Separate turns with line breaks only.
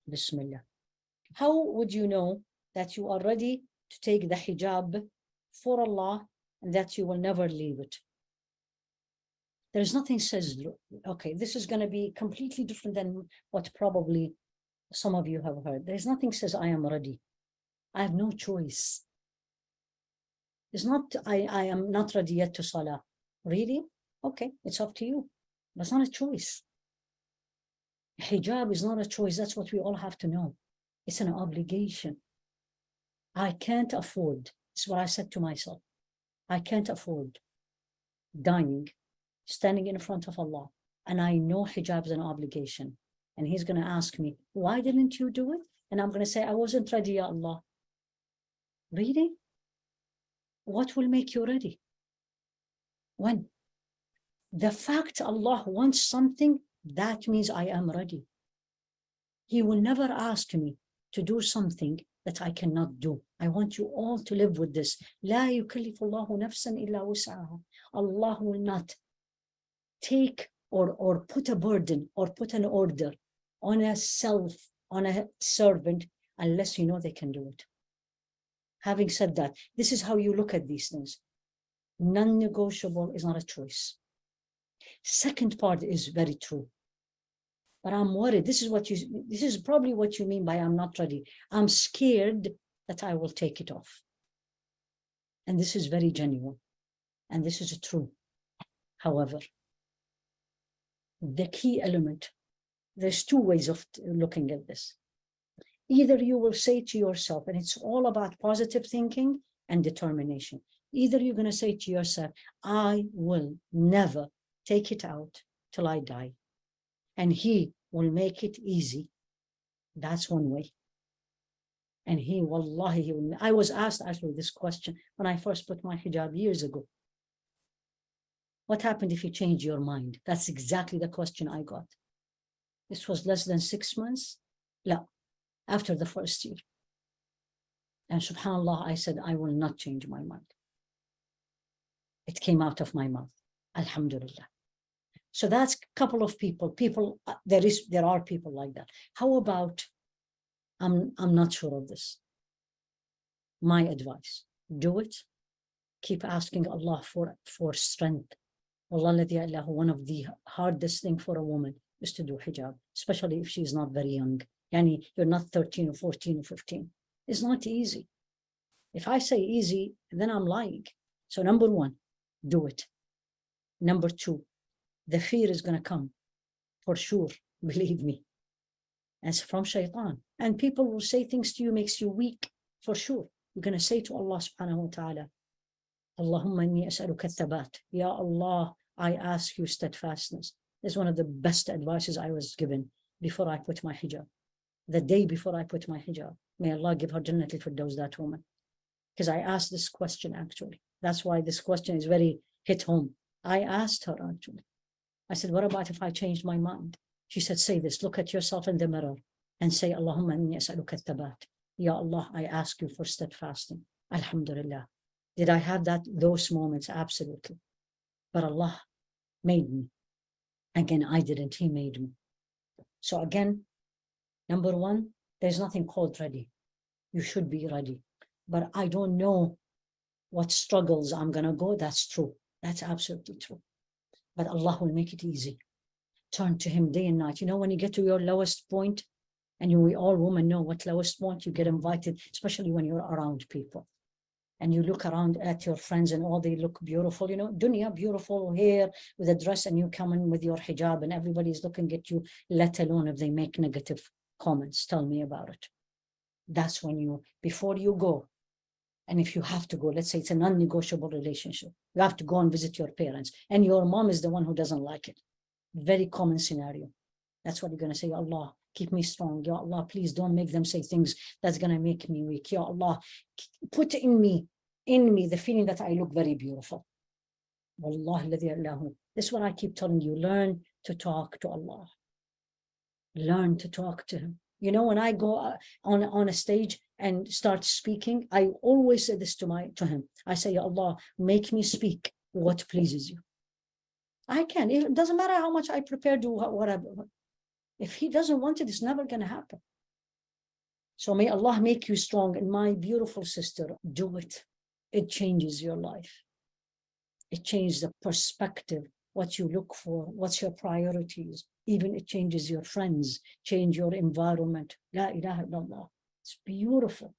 Bismillah. How would you know that you are ready to take the hijab for Allah and that you will never leave it? There's nothing says, okay, this is going to be completely different than what probably some of you have heard. There's nothing says I am ready. I have no choice. It's not, I am not ready yet to salah. Really? Okay, it's up to you. But it's not a choice. Hijab is not a choice. That's what we all have to know. It's an obligation. I can't afford. It's what I said to myself. I can't afford dying, standing in front of Allah. And I know hijab is an obligation. And He's going to ask me, why didn't you do it? And I'm going to say, I wasn't ready, Ya Allah. Really? What will make you ready? When? The fact Allah wants something, that means I am ready. He will never ask me to do something that I cannot do. I want you all to live with this. لا يكلف الله نفسا إلا وسعها. Allah will not take or put a burden or put an order on a servant unless you know they can do it. Having said that, this is how you look at these things. Non-negotiable is not a choice. Second part is very true. But I'm worried. This is probably what you mean by I'm not ready. I'm scared that I will take it off. And this is very genuine. And this is true. However, the key element, there's two ways of looking at this. Either you will say to yourself, and it's all about positive thinking and determination. Either you're going to say to yourself, I will never take it out till I die. And He will make it easy. That's one way. And He, wallahi, He will. I was asked actually this question when I first put my hijab years ago. What happened if you change your mind? That's exactly the question I got. This was less than 6 months. La, after the first year. And subhanAllah, I said, I will not change my mind. It came out of my mouth. Alhamdulillah. So that's a couple of people. There are people like that. How about, I'm not sure of this. My advice, do it. Keep asking Allah for strength. Wallah, one of the hardest things for a woman is to do hijab, especially if she's not very young. Yani, you're not 13 or 14 or 15. It's not easy. If I say easy, then I'm lying. So number one, do it. Number two, the fear is going to come for sure, believe me. And it's from shaitan. And people will say things to you, makes you weak for sure. You're going to say to Allah subhanahu wa ta'ala, Allahumma inni as'aluka thabat. Ya Allah, I ask you steadfastness. This is one of the best advices I was given before I put my hijab. The day before I put my hijab. May Allah give her Jannat al-Firdaus, that woman. Because I asked this question actually. That's why this question is very hit home. I asked her actually. I said, what about if I changed my mind? She said, say this, look at yourself in the mirror and say, Allahumma inni as'aluka thabat. Ya Allah, I ask you for steadfasting. Alhamdulillah. Did I have those moments? Absolutely. But Allah made me. Again, I didn't. He made me. So again, number one, there's nothing called ready. You should be ready. But I don't know what struggles I'm going to go. That's true. That's absolutely true. But Allah will make it easy. Turn to Him day and night. You know, when you get to your lowest point, and we all women know what lowest point, you get invited, especially when you're around people. And you look around at your friends and all they look beautiful, you know, dunya, beautiful hair with a dress, and you come in with your hijab and everybody's looking at you, let alone if they make negative comments. Tell me about it. That's when you, before you go, and if you have to go, let's say it's a non-negotiable relationship, you have to go and visit your parents, and your mom is the one who doesn't like it. Very common scenario. That's what you're going to say, Allah, keep me strong. Ya Allah, please don't make them say things that's going to make me weak. Ya Allah, put in me the feeling that I look very beautiful. Wallahi ladhi allahu. This is what I keep telling you. Learn to talk to Allah. Learn to talk to Him. You know, when I go on a stage and start speaking, I always say this to Him. I say, Ya Allah, make me speak what pleases you. I can. It doesn't matter how much I prepare, do whatever. If He doesn't want it, it's never going to happen. So may Allah make you strong. And my beautiful sister, do it. It changes your life. It changes the perspective, what you look for, what's your priorities. Even it changes your friends, change your environment. La ilaha illallah. It's beautiful.